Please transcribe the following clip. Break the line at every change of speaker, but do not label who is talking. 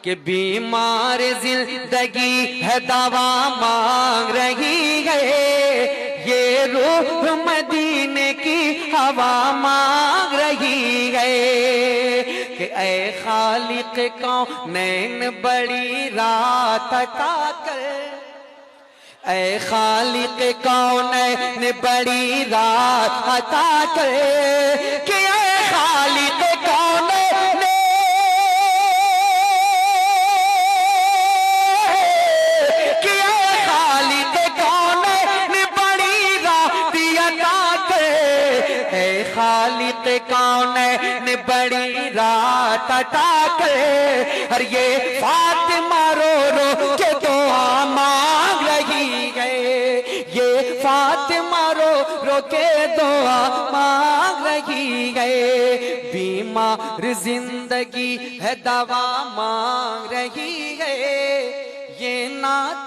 कि बीमार जिंदगी है दवा मांग रही है, ये रूह मदीने की हवा मांग रही है। कि ऐ खालिक कौनैन बड़ी रात अता कर, ऐ खालिक कौनैन बड़ी रात अता कर, कि ऐ खालिक कौनैन, कि ऐ खालिक कौनैन बड़ी रात अता कर, ऐ खालिक कौनैन बड़ी रात अता कर। और ये फातिमा रो रो के दुआ मांग रही है, ये फातिमा रो रो के दुआ मांग रही है। बीमार जिंदगी है दवा मांग रही है, ये नात